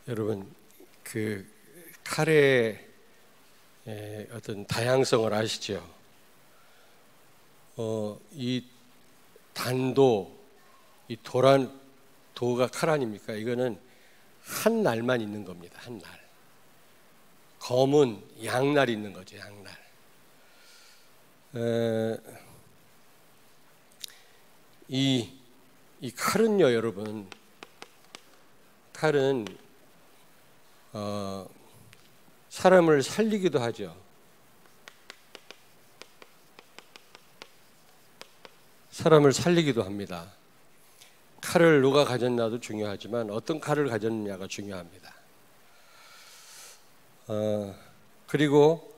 여러분, 그 칼의 어떤 다양성을 아시죠? 이 단도, 이 도가 칼 아닙니까? 이거는 한 날만 있는 겁니다. 한 날. 검은 양날 있는 거죠. 양날. 이 칼은요, 여러분, 칼은 사람을 살리기도 하죠. 사람을 살리기도 합니다. 칼을 누가 가졌냐도 중요하지만 어떤 칼을 가졌느냐가 중요합니다. 그리고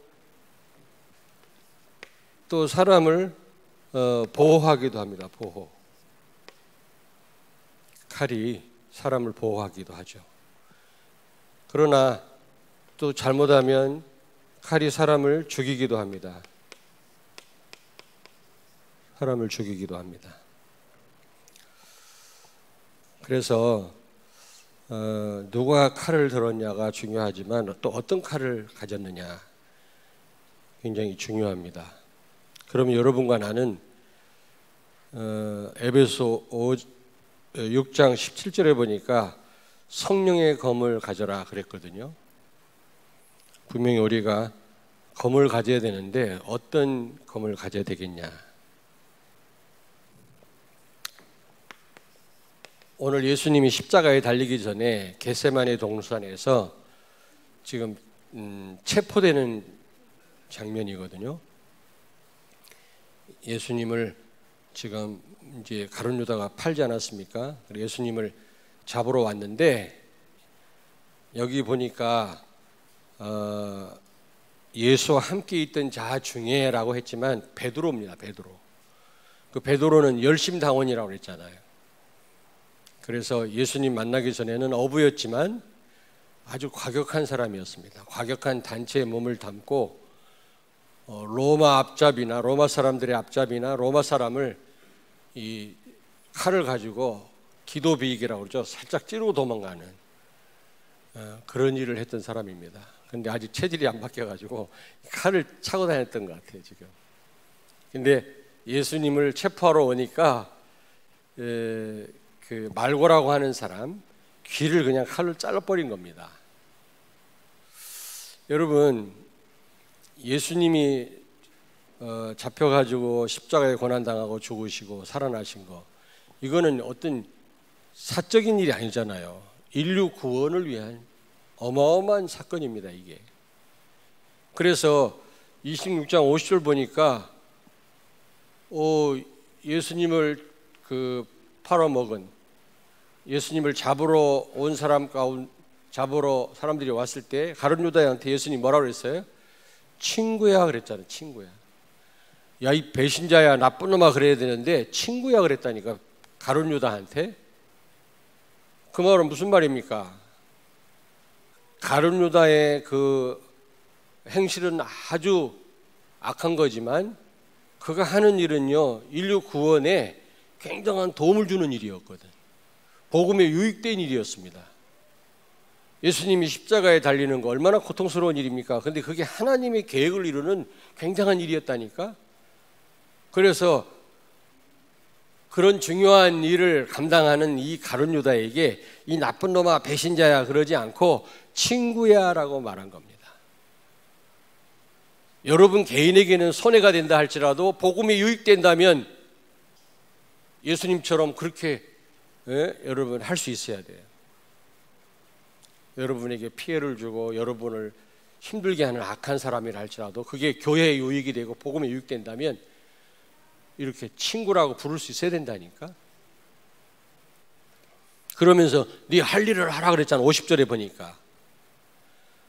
또 사람을 보호하기도 합니다. 보호. 칼이 사람을 보호하기도 하죠. 그러나 또 잘못하면 칼이 사람을 죽이기도 합니다. 사람을 죽이기도 합니다. 그래서 누가 칼을 들었냐가 중요하지만 또 어떤 칼을 가졌느냐 굉장히 중요합니다. 그러면 여러분과 나는 에베소 6장 17절에 보니까 성령의 검을 가져라 그랬거든요. 분명히 우리가 검을 가져야 되는데 어떤 검을 가져야 되겠냐. 오늘 예수님이 십자가에 달리기 전에 겟세마네 동산에서 지금 체포되는 장면이거든요. 예수님을 지금 이제 가룟 유다가 팔지 않았습니까? 예수님을 잡으러 왔는데 여기 보니까 예수와 함께 있던 자 중에라고 했지만 베드로입니다. 베드로. 그 베드로는 열심당원이라고 그랬잖아요. 그래서 예수님 만나기 전에는 어부였지만 아주 과격한 사람이었습니다. 과격한 단체에 몸을 담고 로마 앞잡이나 로마 사람들의 앞잡이나 로마 사람을 이 칼을 가지고 기도비익이라고 그러죠. 살짝 찌르고 도망가는 그런 일을 했던 사람입니다. 그런데 아직 체질이 안 바뀌어가지고 칼을 차고 다녔던 것 같아요 지금. 근데 예수님을 체포하러 오니까 그 말고라고 하는 사람 귀를 그냥 칼로 잘라버린 겁니다. 여러분, 예수님이 잡혀가지고 십자가에 고난당하고 죽으시고 살아나신 거, 이거는 어떤 사적인 일이 아니잖아요. 인류 구원을 위한 어마어마한 사건입니다, 이게. 그래서 26장 50절 보니까 예수님을 팔아먹은, 예수님을 잡으러 온 사람 잡으러 사람들이 왔을 때 가룟 유다한테 예수님 뭐라고 그랬어요? 친구야 그랬잖아요. 친구야. 야, 이 배신자야, 나쁜 놈아 그래야 되는데 친구야 그랬다니까, 가룟 유다한테. 그 말은 무슨 말입니까? 가룟 유다의 그 행실은 아주 악한 거지만 그가 하는 일은요, 인류 구원에 굉장한 도움을 주는 일이었거든. 복음에 유익된 일이었습니다. 예수님이 십자가에 달리는 거 얼마나 고통스러운 일입니까? 그런데 그게 하나님의 계획을 이루는 굉장한 일이었다니까. 그래서 그런 중요한 일을 감당하는 이 가룟 유다에게 이 나쁜 놈아 배신자야 그러지 않고 친구야 라고 말한 겁니다. 여러분 개인에게는 손해가 된다 할지라도 복음에 유익된다면 예수님처럼 그렇게 여러분 할 수 있어야 돼요. 여러분에게 피해를 주고 여러분을 힘들게 하는 악한 사람이라 할지라도 그게 교회에 유익이 되고 복음에 유익된다면 이렇게 친구라고 부를 수 있어야 된다니까. 그러면서 네 할 일을 하라 그랬잖아. 50절에 보니까.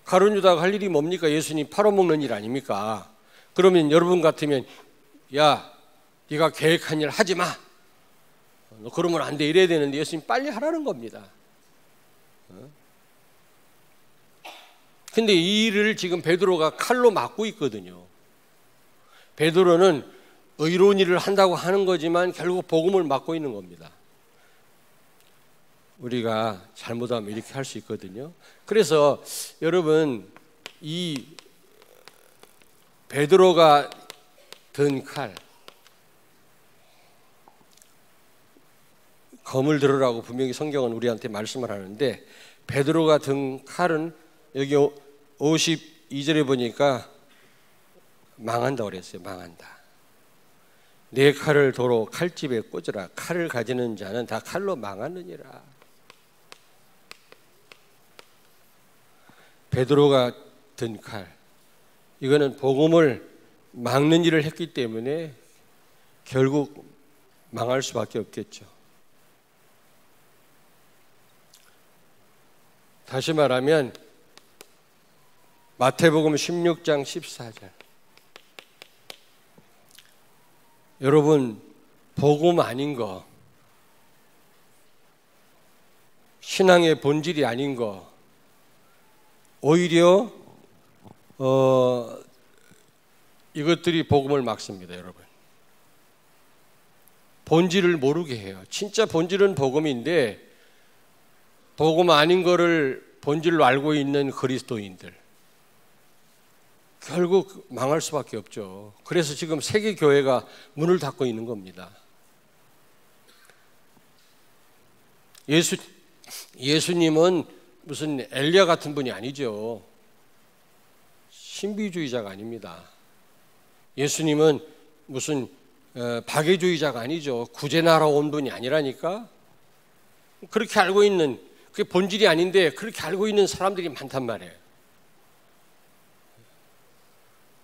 가룟 유다가 할 일이 뭡니까? 예수님 팔아먹는 일 아닙니까? 그러면 여러분 같으면 야, 네가 계획한 일 하지 마. 너 그러면 안 돼. 이래야 되는데 예수님 빨리 하라는 겁니다. 근데 이 일을 지금 베드로가 칼로 막고 있거든요. 베드로는 의로운 일을 한다고 하는 거지만 결국 복음을 막고 있는 겁니다. 우리가 잘못하면 이렇게 할 수 있거든요. 그래서 여러분, 이 베드로가 든 칼, 검을 들으라고 분명히 성경은 우리한테 말씀을 하는데, 베드로가 든 칼은 여기 52절에 보니까 망한다고 그랬어요. 망한다. 내 칼을 도로 칼집에 꽂으라. 칼을 가지는 자는 다 칼로 망하느니라. 베드로가 든 칼, 이거는 복음을 막는 일을 했기 때문에 결국 망할 수밖에 없겠죠. 다시 말하면 마태복음 16장 14절, 여러분, 복음 아닌 거, 신앙의 본질이 아닌 거, 오히려 이것들이 복음을 막습니다. 여러분, 본질을 모르게 해요. 진짜 본질은 복음인데 복음 아닌 거를 본질로 알고 있는 그리스도인들, 결국 망할 수밖에 없죠. 그래서 지금 세계 교회가 문을 닫고 있는 겁니다. 예수님은 무슨 엘리야 같은 분이 아니죠. 신비주의자가 아닙니다. 예수님은 무슨 박애주의자가 아니죠. 구제나라 온 분이 아니라니까. 그렇게 알고 있는, 그게 본질이 아닌데 그렇게 알고 있는 사람들이 많단 말이에요.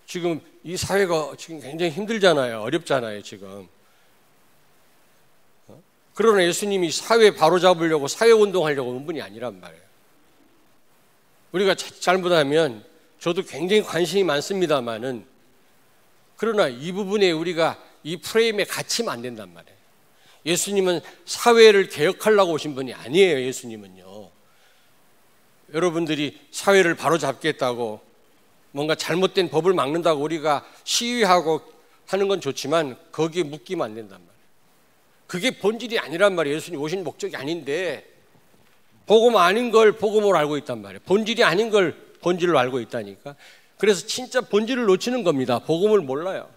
지금 이 사회가 지금 굉장히 힘들잖아요. 어렵잖아요, 지금. 그러나 예수님이 사회 바로잡으려고 사회운동하려고 온 분이 아니란 말이에요. 우리가 잘못하면, 저도 굉장히 관심이 많습니다만은, 그러나 이 부분에 우리가 이 프레임에 갇히면 안 된단 말이에요. 예수님은 사회를 개혁하려고 오신 분이 아니에요. 예수님은요, 여러분들이 사회를 바로잡겠다고 뭔가 잘못된 법을 막는다고 우리가 시위하고 하는 건 좋지만 거기에 묶이면 안 된단 말이에요. 그게 본질이 아니란 말이에요. 예수님 오신 목적이 아닌데 복음 아닌 걸 복음으로 알고 있단 말이에요. 본질이 아닌 걸 본질로 알고 있다니까. 그래서 진짜 본질을 놓치는 겁니다. 복음을 몰라요.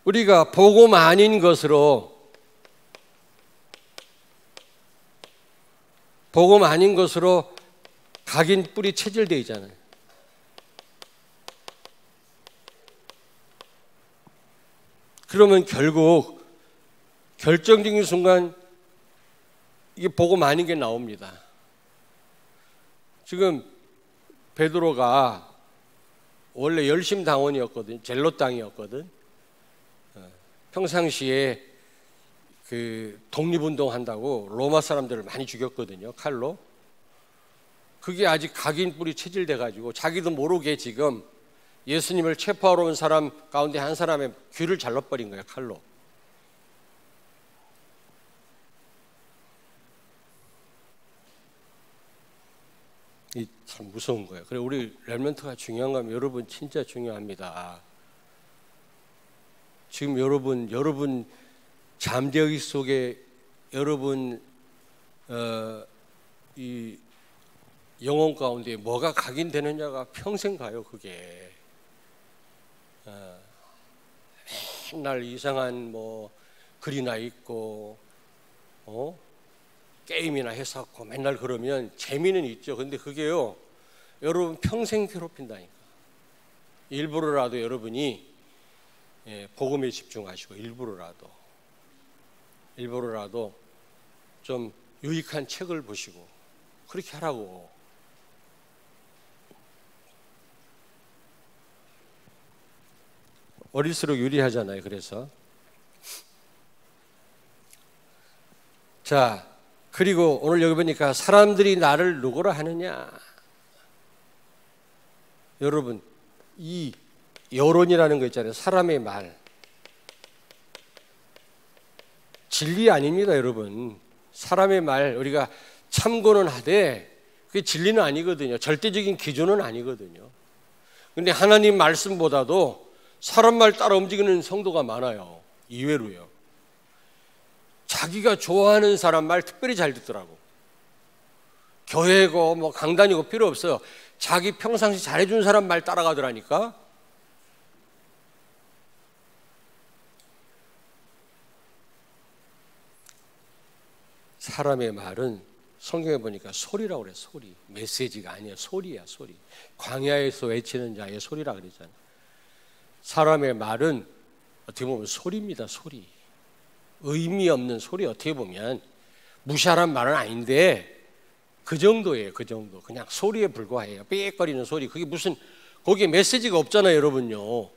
우리가 복음 아닌 것으로 각인 뿌리 체질되어 있잖아요. 그러면 결국 결정적인 순간 이게 복음 아닌 게 나옵니다. 지금 베드로가 원래 열심당원이었거든. 젤롯 당이었거든. 평상시에 그 독립운동 한다고 로마 사람들을 많이 죽였거든요, 칼로. 그게 아직 각인 뿌리 체질돼 가지고 자기도 모르게 지금 예수님을 체포하러 온 사람 가운데 한 사람의 귀를 잘라버린 거예요, 칼로. 이 참 무서운 거예요. 그래, 우리 렘넌트가 중요한 거면 여러분 진짜 중요합니다. 지금 여러분 잠재의식 속에 여러분 이 영혼 가운데 뭐가 각인되느냐가 평생 가요. 그게 맨날 이상한 뭐 글이나 있고 게임이나 해서 맨날 그러면 재미는 있죠. 근데 그게요, 여러분 평생 괴롭힌다니까. 일부러라도 여러분이 복음에 집중하시고 일부러라도 좀 유익한 책을 보시고 그렇게 하라고. 어릴수록 유리하잖아요. 그래서 자, 그리고 오늘 여기 보니까 사람들이 나를 누구라 하느냐. 여러분, 이 여론이라는 거 있잖아요. 사람의 말. 진리 아닙니다, 여러분. 사람의 말, 우리가 참고는 하되 그게 진리는 아니거든요. 절대적인 기준은 아니거든요. 근데 하나님 말씀보다도 사람 말 따라 움직이는 성도가 많아요. 의외로요. 자기가 좋아하는 사람 말 특별히 잘 듣더라고. 교회고 뭐 강단이고 필요 없어요. 자기 평상시 잘해준 사람 말 따라가더라니까. 사람의 말은 성경에 보니까 소리라고 그래. 소리. 메시지가 아니야. 소리야. 소리. 광야에서 외치는 자의 소리라 그랬잖아. 사람의 말은 어떻게 보면 소리입니다. 소리. 의미 없는 소리. 어떻게 보면 무시하란 말은 아닌데 그 정도예요. 그 정도. 그냥 소리에 불과해요. 삐걱거리는 소리. 그게 무슨 거기에 메시지가 없잖아요. 여러분요.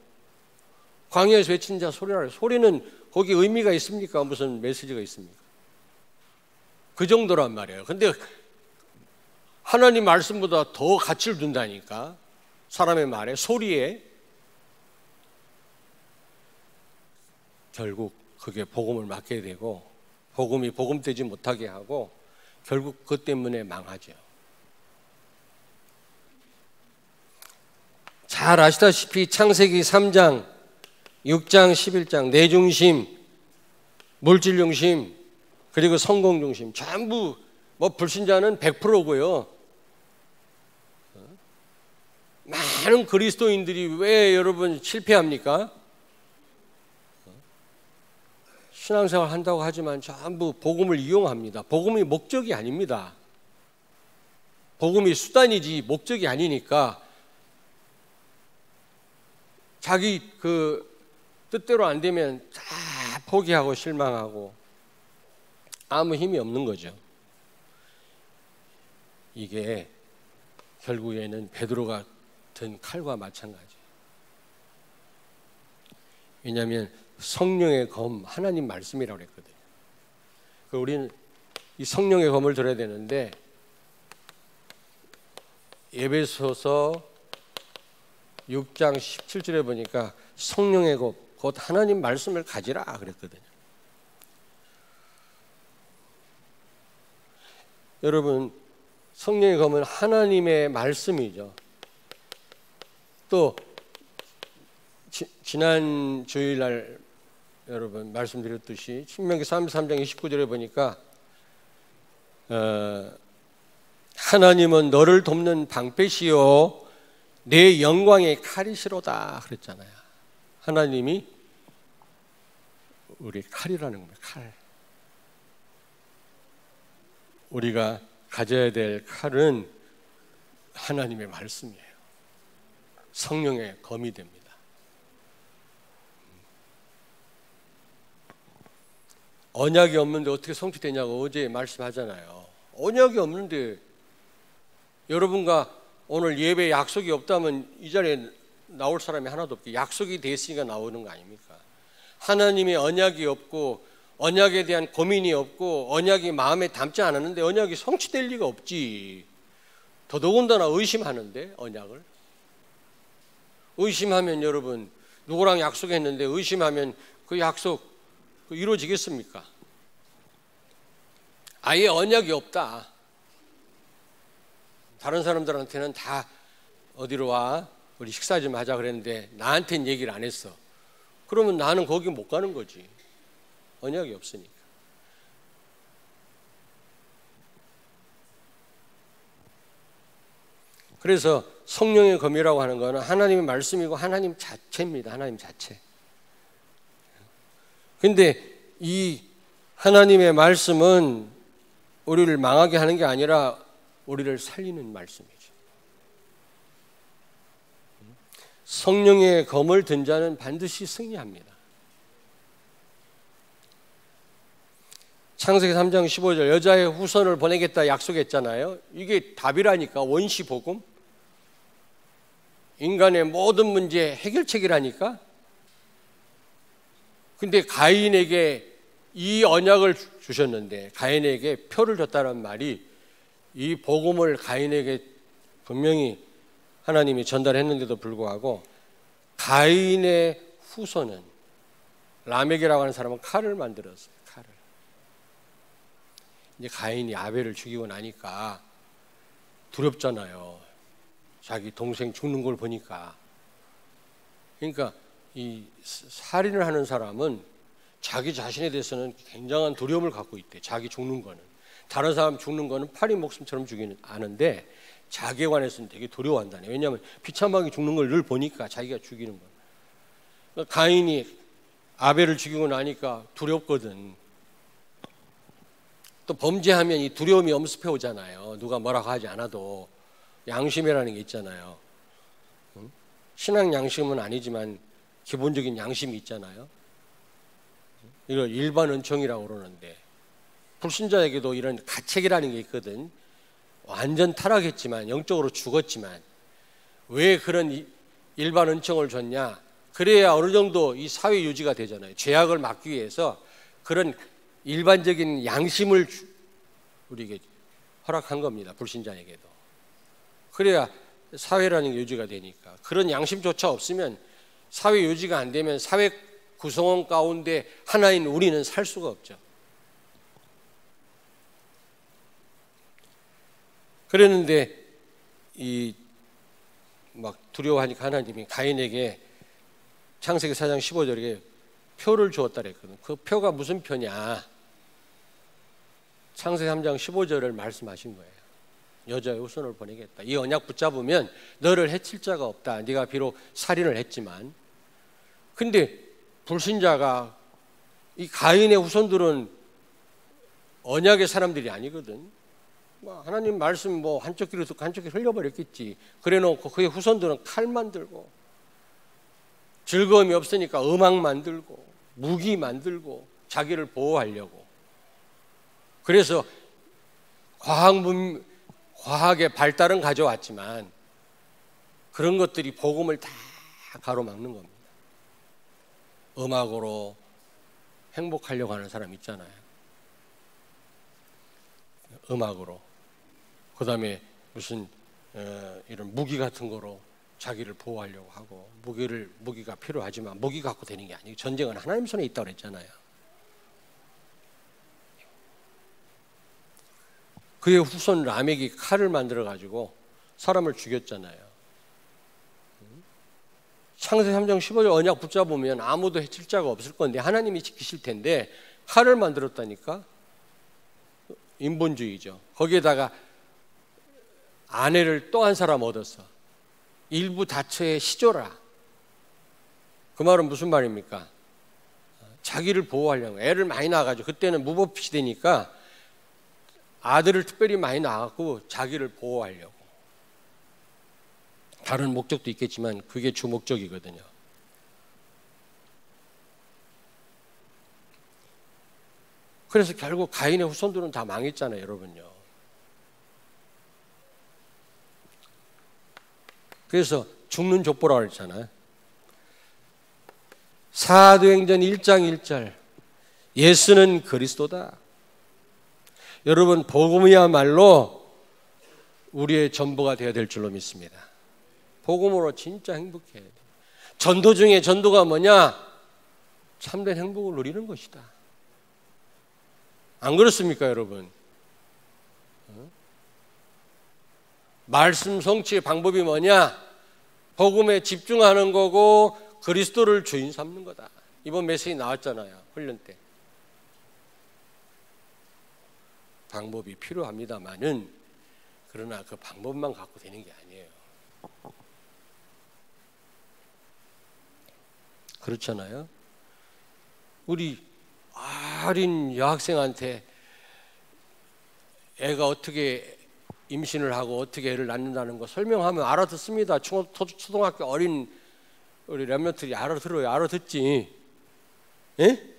광야에서 외치는 자 소리라 그래요. 소리는 거기에 의미가 있습니까? 무슨 메시지가 있습니까? 그 정도란 말이에요. 근데 하나님 말씀보다 더 가치를 둔다니까. 사람의 말에, 소리에. 결국 그게 복음을 맡게 되고 복음이 복음되지 못하게 하고 결국 그것 때문에 망하죠. 잘 아시다시피 창세기 3장, 6장, 11장 내중심, 물질중심, 그리고 성공중심 전부 뭐 불신자는 100%고요. 많은 그리스도인들이 왜 여러분 실패합니까? 신앙생활 한다고 하지만 전부 복음을 이용합니다. 복음이 목적이 아닙니다. 복음이 수단이지 목적이 아니니까 자기 그 뜻대로 안 되면 다 포기하고 실망하고 아무 힘이 없는 거죠. 이게 결국에는 베드로가 든 칼과 마찬가지예요. 왜냐하면 성령의 검, 하나님 말씀이라고 그랬거든요. 우리는 이 성령의 검을 들어야 되는데 에베소서 6장 17절에 보니까 성령의 검, 곧 하나님 말씀을 가지라 그랬거든요. 여러분, 성령의 검은 하나님의 말씀이죠. 또 지난 주일날 여러분 말씀드렸듯이 신명기 33장 29절에 보니까 하나님은 너를 돕는 방패시요 내 영광의 칼이시로다 그랬잖아요. 하나님이 우리 칼이라는 거예요. 칼. 우리가 가져야 될 칼은 하나님의 말씀이에요. 성령의 검이 됩니다. 언약이 없는데 어떻게 성취되냐고 어제 말씀하잖아요. 언약이 없는데 여러분과 오늘 예배에 약속이 없다면 이 자리에 나올 사람이 하나도 없게 약속이 됐으니까 나오는 거 아닙니까? 하나님의 언약이 없고 언약에 대한 고민이 없고 언약이 마음에 담지 않았는데 언약이 성취될 리가 없지. 더더군다나 의심하는데 언약을. 의심하면 여러분 누구랑 약속했는데 의심하면 그 약속 이루어지겠습니까? 아예 언약이 없다. 다른 사람들한테는 다 어디로 와? 우리 식사 좀 하자 그랬는데 나한테는 얘기를 안 했어. 그러면 나는 거기 못 가는 거지. 언약이 없으니까. 그래서 성령의 검이라고 하는 것은 하나님의 말씀이고 하나님 자체입니다. 하나님 자체. 근데 이 하나님의 말씀은 우리를 망하게 하는 게 아니라 우리를 살리는 말씀이죠. 성령의 검을 든 자는 반드시 승리합니다. 창세기 3장 15절 여자의 후손을 보내겠다 약속했잖아요. 이게 답이라니까. 원시복음. 인간의 모든 문제 해결책이라니까. 근데 가인에게 이 언약을 주셨는데 가인에게 표를 줬다는 말이 이 복음을 가인에게 분명히 하나님이 전달했는데도 불구하고 가인의 후손은 라멕이라고 하는 사람은 칼을 만들었어요. 칼을. 이제 가인이 아벨을 죽이고 나니까 두렵잖아요. 자기 동생 죽는 걸 보니까. 그러니까 이 살인을 하는 사람은 자기 자신에 대해서는 굉장한 두려움을 갖고 있대. 자기 죽는 거는. 다른 사람 죽는 거는 파리 목숨처럼 죽이는 아는데 자기에 관해서는 되게 두려워한다네. 왜냐하면 비참하게 죽는 걸 늘 보니까 자기가 죽이는 거야. 그러니까 가인이 아벨을 죽이고 나니까 두렵거든. 또 범죄하면 이 두려움이 엄습해 오잖아요. 누가 뭐라고 하지 않아도. 양심이라는 게 있잖아요. 신앙 양심은 아니지만 기본적인 양심이 있잖아요. 이걸 일반 은총이라고 그러는데 불신자에게도 이런 가책이라는 게 있거든. 완전 타락했지만 영적으로 죽었지만 왜 그런 일반 은총을 줬냐? 그래야 어느 정도 이 사회 유지가 되잖아요. 죄악을 막기 위해서 그런 일반적인 양심을 우리에게 허락한 겁니다. 불신자에게도. 그래야 사회라는 게 유지가 되니까. 그런 양심조차 없으면 사회 유지가 안 되면 사회 구성원 가운데 하나인 우리는 살 수가 없죠. 그랬는데 이 막 두려워하니까 하나님이 가인에게 창세기 4장 15절에 표를 주었다 그랬거든. 그 표가 무슨 표냐? 창세기 3장 15절을 말씀하신 거예요. 여자의 후손을 보내겠다. 이 언약 붙잡으면 너를 해칠 자가 없다. 네가 비록 살인을 했지만. 근데 불신자가 이 가인의 후손들은 언약의 사람들이 아니거든. 하나님 말씀 한쪽 귀로 듣고 한쪽 귀로 흘려버렸겠지. 그래놓고 그의 후손들은 칼만 들고 즐거움이 없으니까 음악 만들고 무기 만들고 자기를 보호하려고. 그래서 과학의 발달은 가져왔지만 그런 것들이 복음을 다 가로막는 겁니다. 음악으로 행복하려고 하는 사람 있잖아요. 음악으로. 그 다음에 무슨 이런 무기 같은 거로 자기를 보호하려고 하고 무기가 필요하지만 무기 갖고 되는 게 아니고 전쟁은 하나님 손에 있다고 그랬잖아요. 그의 후손 라멕이 칼을 만들어 가지고 사람을 죽였잖아요. 창세기 3장 15절 언약 붙잡으면 아무도 해칠 자가 없을 건데 하나님이 지키실 텐데 칼을 만들었다니까. 인본주의죠. 거기에다가 아내를 또 한 사람 얻었어. 일부 다처에 시조라. 그 말은 무슨 말입니까? 자기를 보호하려고. 애를 많이 낳아가지고 그때는 무법시대니까 아들을 특별히 많이 낳았고 자기를 보호하려고. 다른 목적도 있겠지만 그게 주 목적이거든요. 그래서 결국 가인의 후손들은 다 망했잖아요, 여러분요. 그래서 죽는 족보라고 했잖아요. 사도행전 1장 1절 예수는 그리스도다. 여러분 복음이야말로 우리의 전부가 되어야 될 줄로 믿습니다. 복음으로 진짜 행복해야 돼. 전도 중에 전도가 뭐냐? 참된 행복을 누리는 것이다. 안 그렇습니까, 여러분? 말씀 성취의 방법이 뭐냐? 복음에 집중하는 거고 그리스도를 주인 삼는 거다. 이번 메시지 나왔잖아요, 훈련 때. 방법이 필요합니다만은 그러나 그 방법만 갖고 되는 게 아니에요. 그렇잖아요. 우리 어린 여학생한테 애가 어떻게 임신을 하고 어떻게 애를 낳는다는 거 설명하면 알아듣습니다. 초등학교 어린 우리 렘넌트들이 알아들어요. 알아듣지. 예?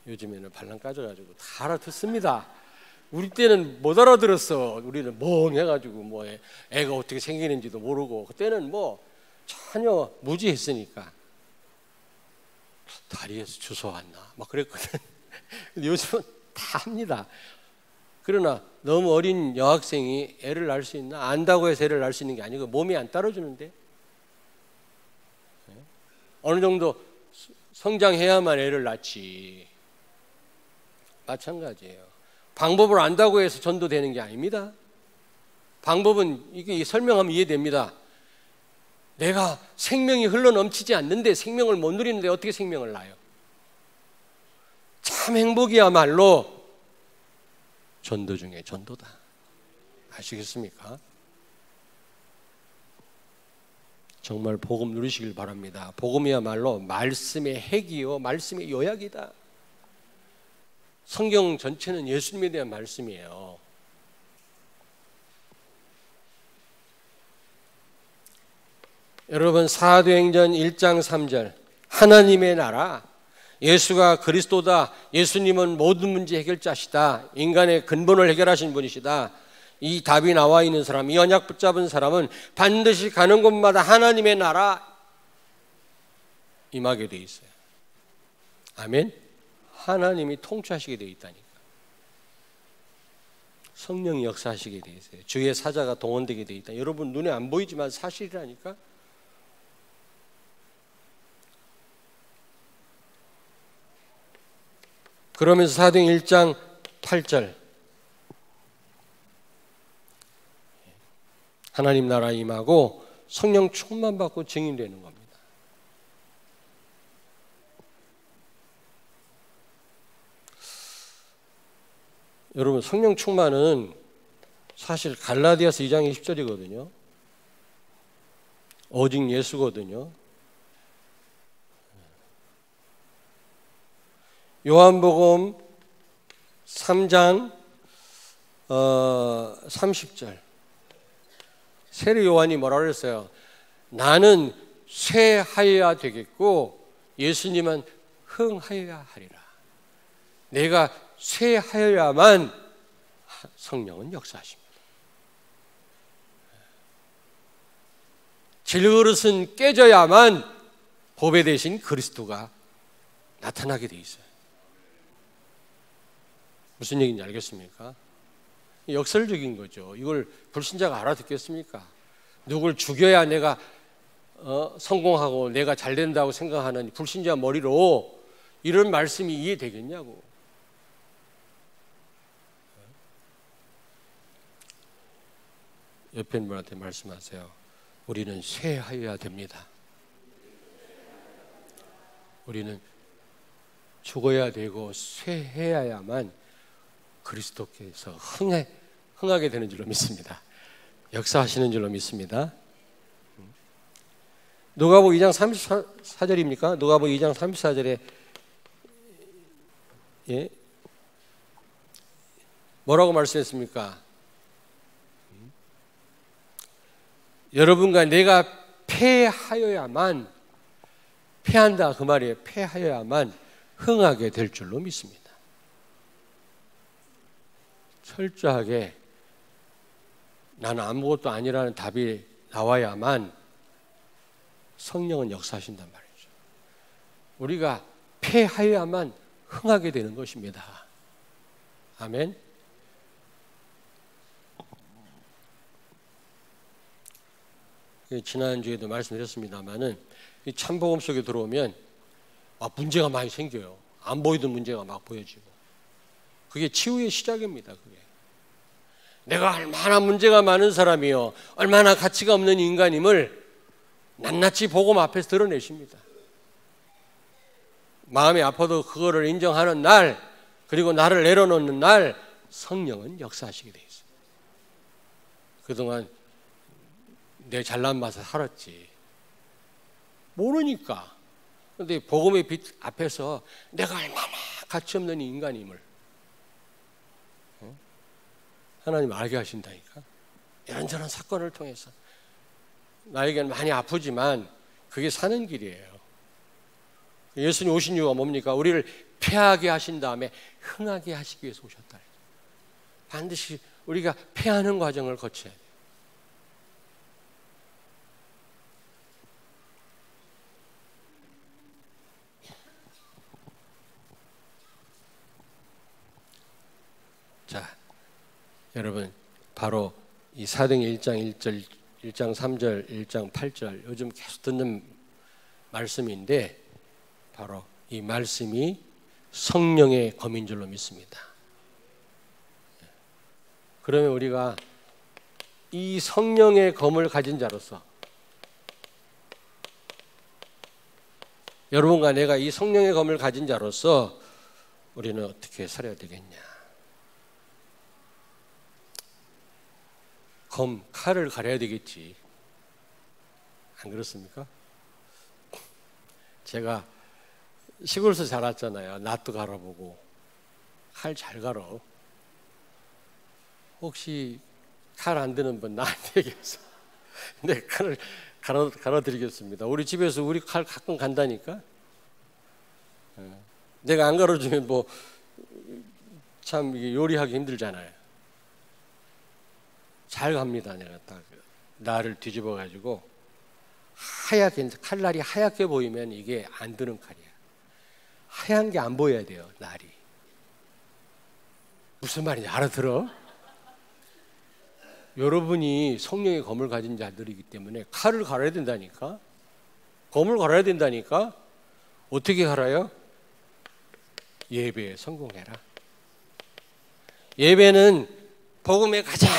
요즘에는 발랑 까져가지고 다 알아듣습니다. 우리 때는 못 알아들었어. 우리는 멍해가지고 뭐 애가 어떻게 생기는지도 모르고 그때는 뭐 전혀 무지했으니까 다리에서 주워왔나 막 그랬거든. 근데 요즘은 다 합니다. 그러나 너무 어린 여학생이 애를 낳을 수 있나? 안다고 해서 애를 낳을 수 있는 게 아니고 몸이 안 따라주는데 어느 정도 성장해야만 애를 낳지. 마찬가지예요. 방법을 안다고 해서 전도되는 게 아닙니다. 방법은 이게 설명하면 이해됩니다. 내가 생명이 흘러넘치지 않는데, 생명을 못 누리는데 어떻게 생명을 낳아요? 참 행복이야말로 전도 중에 전도다. 아시겠습니까? 정말 복음 누리시길 바랍니다. 복음이야말로 말씀의 핵이요, 말씀의 요약이다. 성경 전체는 예수님에 대한 말씀이에요. 여러분, 사도행전 1장 3절, 하나님의 나라, 예수가 그리스도다, 예수님은 모든 문제 해결자시다, 인간의 근본을 해결하신 분이시다, 이 답이 나와 있는 사람, 이 언약 붙잡은 사람은 반드시 가는 곳마다 하나님의 나라 임하게 돼 있어요. 아멘. 하나님이 통치하시게 돼 있다니까. 성령이 역사하시게 돼 있어요. 주의 사자가 동원되게 돼 있다. 여러분 눈에 안 보이지만 사실이라니까. 그러면서 사도행 1장 8절, 하나님 나라 임하고 성령 충만 받고 증인되는 겁니다. 여러분, 성령 충만은 사실 갈라디아서 2장 20절이거든요. 오직 예수거든요. 요한복음 3장 30절, 세례 요한이 뭐라 그랬어요? 나는 쇠하여야 되겠고 예수님은 흥하여야 하리라. 내가 쇠하여야만 성령은 역사하십니다. 질그릇은 깨져야만 보배 대신 그리스도가 나타나게 돼 있어요. 무슨 얘기인지 알겠습니까? 역설적인 거죠. 이걸 불신자가 알아듣겠습니까? 누굴 죽여야 내가 성공하고 내가 잘 된다고 생각하는 불신자 머리로 이런 말씀이 이해되겠냐고. 옆에 있는 분한테 말씀하세요. 우리는 쇠하여야 됩니다. 우리는 죽어야 되고 쇠해야만 그리스도께서 흥하게 되는 줄로 믿습니다. 역사하시는 줄로 믿습니다. 누가복음 2장 34절입니까? 누가복음 2장 34절에 뭐라고 말씀했습니까? 여러분과 내가 패하여야만, 패한다 그 말이에요. 패하여야만 흥하게 될 줄로 믿습니다. 철저하게 나는 아무것도 아니라는 답이 나와야만 성령은 역사하신단 말이죠. 우리가 패하여야만 흥하게 되는 것입니다. 아멘. 지난주에도 말씀드렸습니다마는 이 참복음 속에 들어오면 문제가 많이 생겨요. 안 보이던 문제가 막 보여지고, 그게 치유의 시작입니다. 그게 내가 얼마나 문제가 많은 사람이요, 얼마나 가치가 없는 인간임을 낱낱이 복음 앞에서 드러내십니다. 마음이 아파도 그거를 인정하는 날, 그리고 나를 내려놓는 날 성령은 역사하시게 돼 있어요. 그동안 내 잘난 맛을 살았지 모르니까. 그런데 복음의 빛 앞에서 내가 얼마나 가치 없는 인간임을 하나님 알게 하신다니까. 이런저런 사건을 통해서 나에게는 많이 아프지만 그게 사는 길이에요. 예수님 오신 이유가 뭡니까? 우리를 패하게 하신 다음에 흥하게 하시기 위해서 오셨다. 반드시 우리가 패하는 과정을 거쳐야 돼요. 자, 여러분, 바로 이 사도행전 1장 1절, 1장 3절, 1장 8절 요즘 계속 듣는 말씀인데 바로 이 말씀이 성령의 검인 줄로 믿습니다. 그러면 우리가 이 성령의 검을 가진 자로서, 여러분과 내가 이 성령의 검을 가진 자로서 우리는 어떻게 살아야 되겠냐? 칼을 가려야 되겠지. 안 그렇습니까? 제가 시골에서 자랐잖아요. 낫도 갈아보고. 칼 잘 갈어. 혹시 칼 안 드는 분 나한테 얘기해서 네, 칼을 갈아드리겠습니다. 우리 집에서 우리 칼 가끔 간다니까. 내가 안 갈아주면 뭐 참 요리하기 힘들잖아요. 잘 갑니다. 내가 딱 날을 뒤집어 가지고 하얗게, 칼날이 하얗게 보이면 이게 안 드는 칼이야. 하얀 게 안 보여야 돼요. 날이. 무슨 말인지 알아들어? 여러분이 성령의 검을 가진 자들이기 때문에 칼을 갈아야 된다니까. 검을 갈아야 된다니까. 어떻게 갈아요? 예배에 성공해라. 예배는 복음에 가장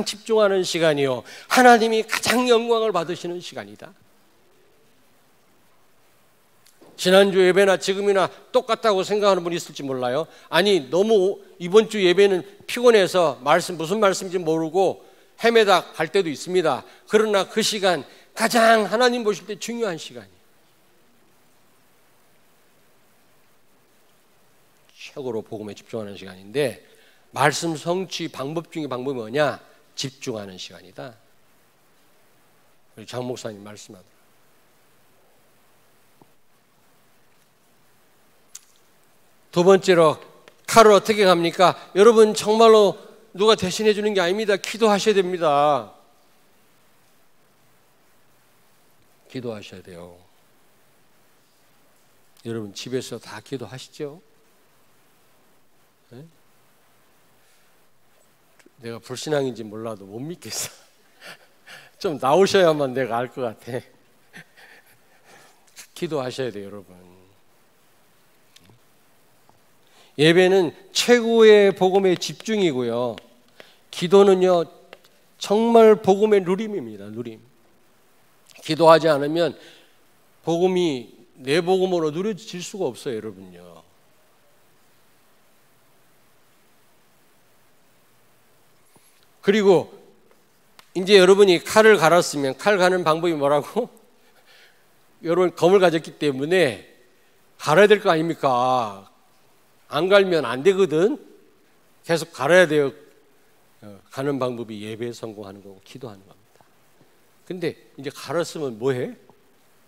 집중하는 시간이요, 하나님이 가장 영광을 받으시는 시간이다. 지난주 예배나 지금이나 똑같다고 생각하는 분이 있을지 몰라요. 아니, 너무 이번 주 예배는 피곤해서 무슨 말씀인지 모르고 헤매다 갈 때도 있습니다. 그러나 그 시간 가장 하나님 보실 때 중요한 시간이에요. 최고로 복음에 집중하는 시간인데, 말씀 성취 방법 중에 방법이 뭐냐? 집중하는 시간이다. 우리 장 목사님 말씀하더라. 두 번째로 칼을 어떻게 갑니까? 여러분 정말로 누가 대신해 주는 게 아닙니다. 기도하셔야 됩니다. 기도하셔야 돼요. 여러분 집에서 다 기도하시죠? 네? 내가 불신앙인지 몰라도 못 믿겠어. 좀 나오셔야만 내가 알 것 같아. 기도하셔야 돼요, 여러분. 예배는 최고의 복음의 집중이고요, 기도는요 정말 복음의 누림입니다. 누림. 기도하지 않으면 복음이 내 복음으로 누려질 수가 없어요, 여러분요. 그리고 이제 여러분이 칼을 갈았으면, 칼 가는 방법이 뭐라고? 여러분 검을 가졌기 때문에 갈아야 될 거 아닙니까? 안 갈면 안 되거든. 계속 갈아야 돼요. 가는 방법이 예배에 성공하는 거고 기도하는 겁니다. 근데 이제 갈았으면 뭐해?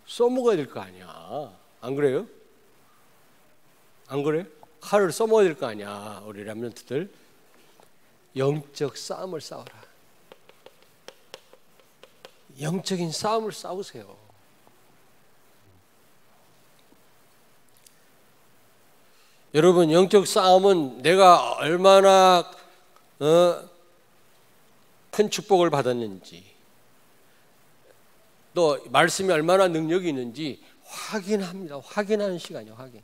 써먹어야 될 거 아니야. 안 그래요? 안 그래? 칼을 써먹어야 될 거 아니야. 우리 렘넌트들 영적 싸움을 싸워라. 영적인 싸움을 싸우세요. 여러분 영적 싸움은 내가 얼마나 큰 축복을 받았는지, 또 말씀이 얼마나 능력이 있는지 확인합니다. 확인하는 시간이에요. 확인.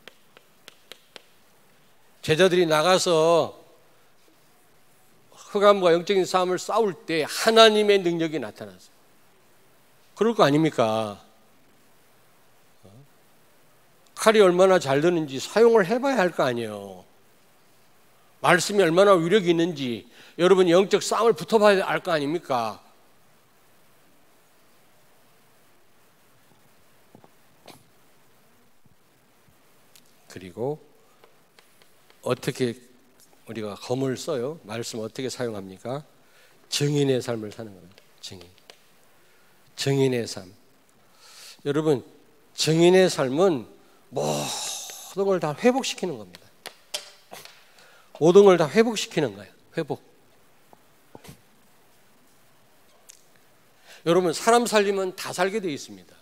제자들이 나가서 흑암과 영적인 싸움을 싸울 때 하나님의 능력이 나타났어요. 그럴 거 아닙니까? 칼이 얼마나 잘 드는지 사용을 해봐야 할 거 아니에요. 말씀이 얼마나 위력이 있는지 여러분 영적 싸움을 붙어봐야 할 거 아닙니까? 그리고 어떻게 우리가 검을 써요? 말씀 어떻게 사용합니까? 증인의 삶을 사는 겁니다. 증인의 삶. 여러분 증인의 삶은 모든 걸 다 회복시키는 겁니다. 모든 걸 다 회복시키는 거예요. 회복. 여러분 사람 살리면 다 살게 되어 있습니다.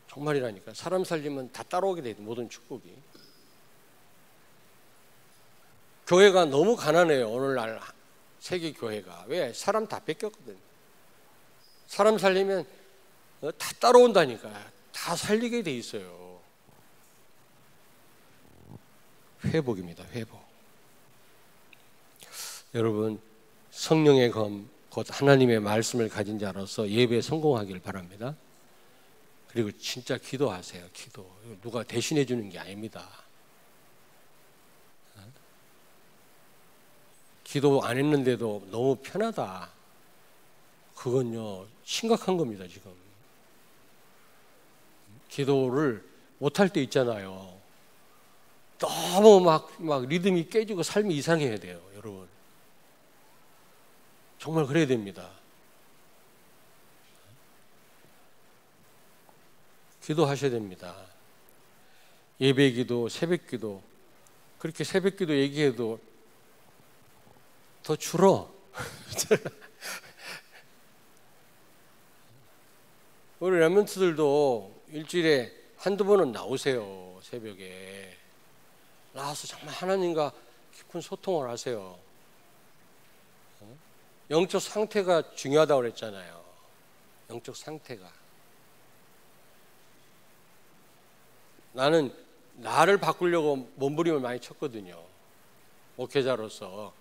정말이라니까. 사람 살리면 다 따라오게 돼 있는 모든 축복이. 교회가 너무 가난해요. 오늘날 세계 교회가. 왜? 사람 다 뺏겼거든. 사람 살리면 다 따라온다니까. 다 살리게 돼 있어요. 회복입니다. 회복. 여러분, 성령의 검, 곧 하나님의 말씀을 가진 자로서 예배에 성공하길 바랍니다. 그리고 진짜 기도하세요. 기도. 누가 대신해 주는 게 아닙니다. 기도 안 했는데도 너무 편하다. 그건요, 심각한 겁니다, 지금. 기도를 못할 때 있잖아요. 너무 막 리듬이 깨지고 삶이 이상해야 돼요, 여러분. 정말 그래야 됩니다. 기도하셔야 됩니다. 예배 기도, 새벽 기도. 그렇게 새벽 기도 얘기해도 더 줄어. 우리 렘넌트들도 일주일에 한두 번은 나오세요. 새벽에. 나와서 정말 하나님과 깊은 소통을 하세요. 영적 상태가 중요하다고 그랬잖아요. 영적 상태가. 나는 나를 바꾸려고 몸부림을 많이 쳤거든요. 목회자로서.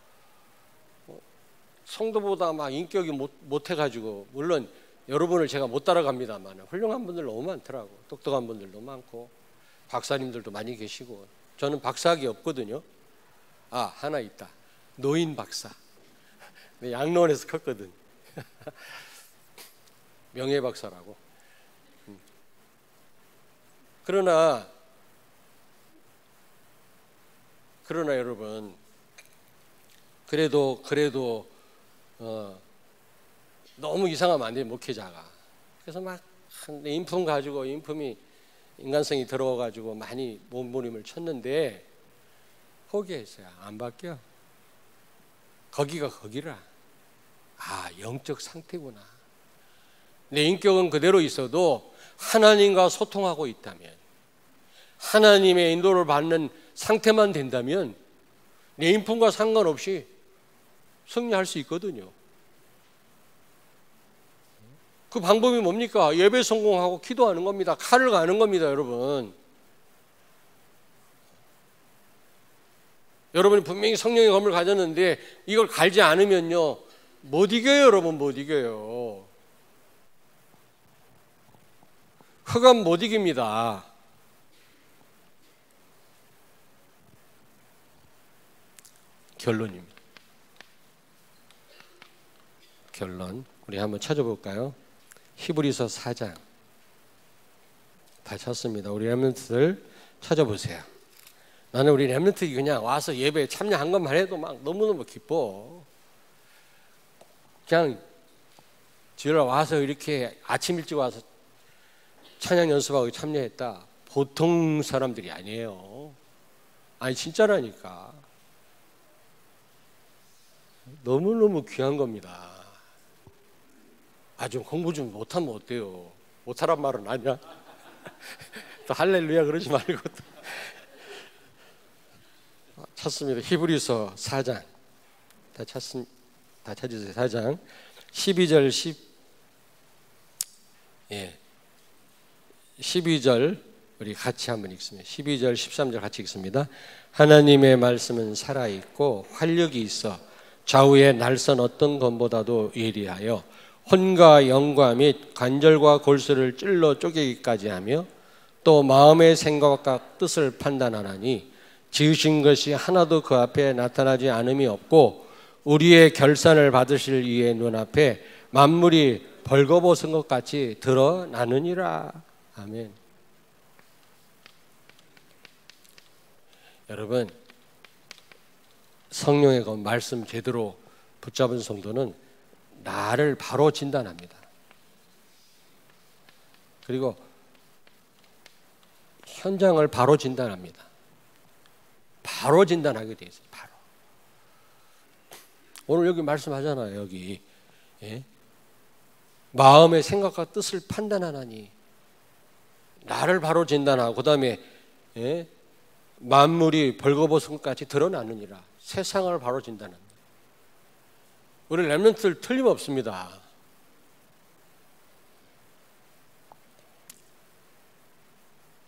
성도보다 막 인격이 못해가지고, 물론 여러분을 제가 못 따라갑니다만 훌륭한 분들 너무 많더라고. 똑똑한 분들도 많고 박사님들도 많이 계시고. 저는 박사학위 없거든요. 아, 하나 있다. 노인 박사. 양로원에서 컸거든. 명예박사라고. 그러나 여러분, 그래도 너무 이상하면 안 돼요, 목회자가. 그래서 막 인품 가지고, 인품이 인간성이 들어와가지고 많이 몸부림을 쳤는데 포기했어요. 안 바뀌어. 거기가 거기라. 아, 영적 상태구나. 내 인격은 그대로 있어도 하나님과 소통하고 있다면, 하나님의 인도를 받는 상태만 된다면 내 인품과 상관없이 승리할 수 있거든요. 그 방법이 뭡니까? 예배 성공하고 기도하는 겁니다. 칼을 가는 겁니다, 여러분. 여러분이 분명히 성령의 검을 가졌는데 이걸 갈지 않으면요, 못 이겨요, 여러분. 못 이겨요. 흑암 못 이깁니다. 결론입니다. 결론. 우리 한번 찾아볼까요? 히브리서 4장. 다 찾습니다. 우리 렘넌트들 찾아보세요. 나는 우리 렘넌트 그냥 와서 예배에 참여한 것만 해도 막 너무너무 기뻐. 그냥 주일날 와서 이렇게 아침 일찍 와서 찬양 연습하고 참여했다. 보통 사람들이 아니에요. 아니, 진짜라니까. 너무너무 귀한 겁니다. 좀 공부 좀 못하면 어때요? 못하란 말은 아니야. 또 할렐루야 그러지 말고. 찾습니다. 히브리서 4장. 다 찾으세요. 4장 12절 12절 우리 같이 한번 읽습니다. 12절 13절 같이 읽습니다. 하나님의 말씀은 살아있고 활력이 있어 좌우의 날선 어떤 검보다도 예리하여 혼과 영과 및 관절과 골수를 찔러 쪼개기까지 하며 또 마음의 생각과 뜻을 판단하나니 지으신 것이 하나도 그 앞에 나타나지 않음이 없고 우리의 결산을 받으실 이의 눈앞에 만물이 벌거벗은 것 같이 드러나느니라. 아멘. 여러분, 성령의 그 말씀 제대로 붙잡은 성도는 나를 바로 진단합니다. 그리고 현장을 바로 진단합니다. 바로 진단하게 돼 있어요. 바로. 오늘 여기 말씀하잖아요. 여기 마음의 생각과 뜻을 판단하나니 나를 바로 진단하고 그 다음에 만물이 벌거벗은 것까지 드러나느니라. 세상을 바로 진단합니다. 우리 렘넌트들 틀림없습니다.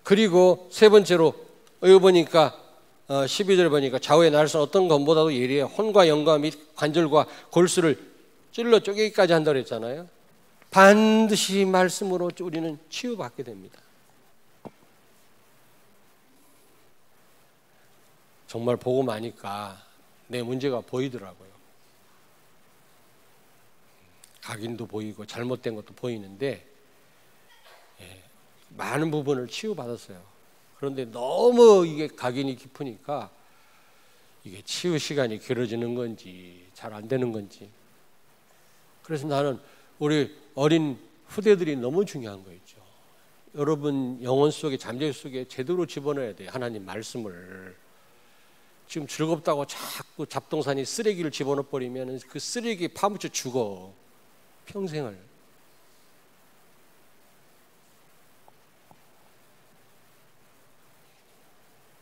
그리고 세 번째로 여기 보니까 12절에 보니까 좌우의 날선 어떤 검보다도 예리해 혼과 영과 및 관절과 골수를 찔러 쪼개기까지 한다고 했잖아요. 반드시 말씀으로 우리는 치유받게 됩니다. 정말 보고 나니까 내 문제가 보이더라고요. 각인도 보이고 잘못된 것도 보이는데 많은 부분을 치유받았어요. 그런데 너무 이게 각인이 깊으니까 이게 치유 시간이 길어지는 건지 잘 안 되는 건지. 그래서 나는 우리 어린 후대들이 너무 중요한 거 있죠. 여러분 영혼 속에 잠재 속에 제대로 집어넣어야 돼요. 하나님 말씀을. 지금 즐겁다고 자꾸 잡동사니 쓰레기를 집어넣어 버리면 그 쓰레기에 파묻혀 죽어. 평생을.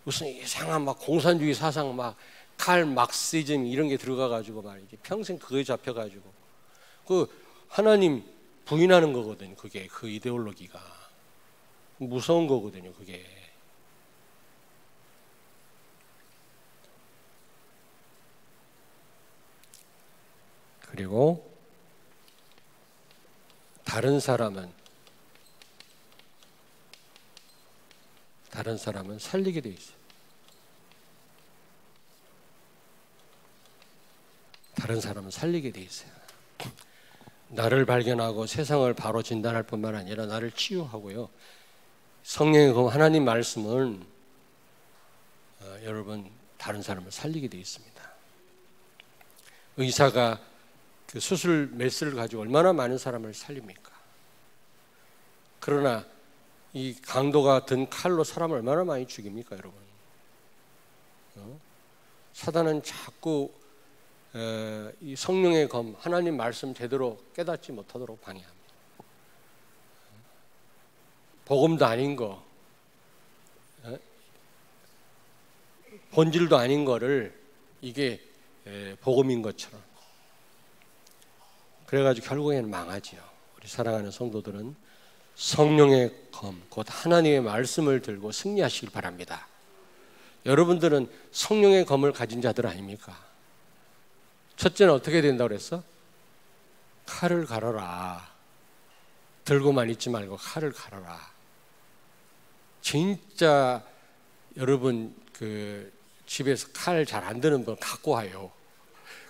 무슨 이상한 막 공산주의 사상 막 칼 막시즘 이런 게 들어가 가지고 말이지. 평생 그거에 잡혀 가지고 그 하나님 부인하는 거거든요. 그게 그 이데올로기가 무서운 거거든요. 그게. 그리고 다른 사람은 살리게 돼 있어요. 다른 사람은 살리게 돼 있어요. 나를 발견하고 세상을 바로 진단할 뿐만 아니라 나를 치유하고요. 성령의 그 하나님 말씀은 여러분 다른 사람을 살리게 돼 있습니다. 의사가 그 수술 메스를 가지고 얼마나 많은 사람을 살립니까? 그러나 이 강도가 든 칼로 사람을 얼마나 많이 죽입니까, 여러분? 사단은 자꾸 이 성령의 검, 하나님 말씀 제대로 깨닫지 못하도록 방해합니다. 복음도 아닌 거, 본질도 아닌 거를 이게 복음인 것처럼. 그래가지고 결국에는 망하지요. 우리 사랑하는 성도들은 성령의 검, 곧 하나님의 말씀을 들고 승리하시길 바랍니다. 여러분들은 성령의 검을 가진 자들 아닙니까? 첫째는 어떻게 된다고 그랬어? 칼을 갈아라. 들고만 있지 말고 칼을 갈아라. 진짜 여러분 그 집에서 칼 잘 안 드는 분 갖고 와요.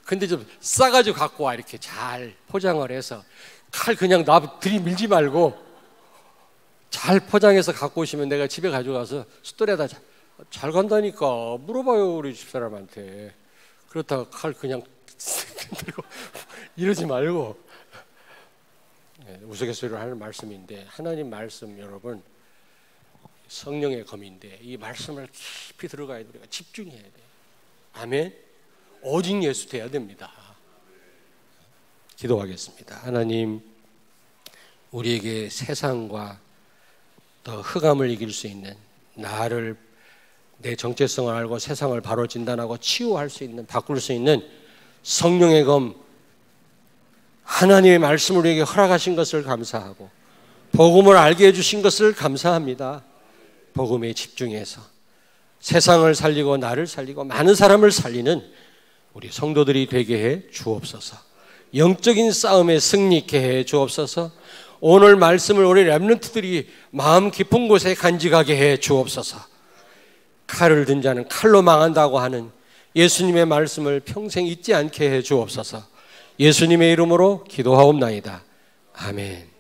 근데 좀 싸가지고 갖고 와. 이렇게 잘 포장을 해서 칼 그냥 들이밀지 말고 잘 포장해서 갖고 오시면 내가 집에 가져가서 숫돌에다 잘 간다니까 물어봐요 우리 집사람한테. 그렇다고 칼 그냥 들고 이러지 말고. 우스갯소리로 하는 말씀인데 하나님 말씀 여러분 성령의 검인데 이 말씀을 깊이 들어가야 돼. 우리가 집중해야 돼. 아멘. 오직 예수 돼야 됩니다. 기도하겠습니다. 하나님 우리에게 세상과 더 흑암을 이길 수 있는 나를 내 정체성을 알고 세상을 바로 진단하고 치유할 수 있는 바꿀 수 있는 성령의 검 하나님의 말씀을 우리에게 허락하신 것을 감사하고 복음을 알게 해주신 것을 감사합니다. 복음에 집중해서 세상을 살리고 나를 살리고 많은 사람을 살리는 우리 성도들이 되게 해 주옵소서. 영적인 싸움에 승리케 해 주옵소서. 오늘 말씀을 우리 렘넌트들이 마음 깊은 곳에 간직하게 해 주옵소서. 칼을 든 자는 칼로 망한다고 하는 예수님의 말씀을 평생 잊지 않게 해 주옵소서. 예수님의 이름으로 기도하옵나이다. 아멘.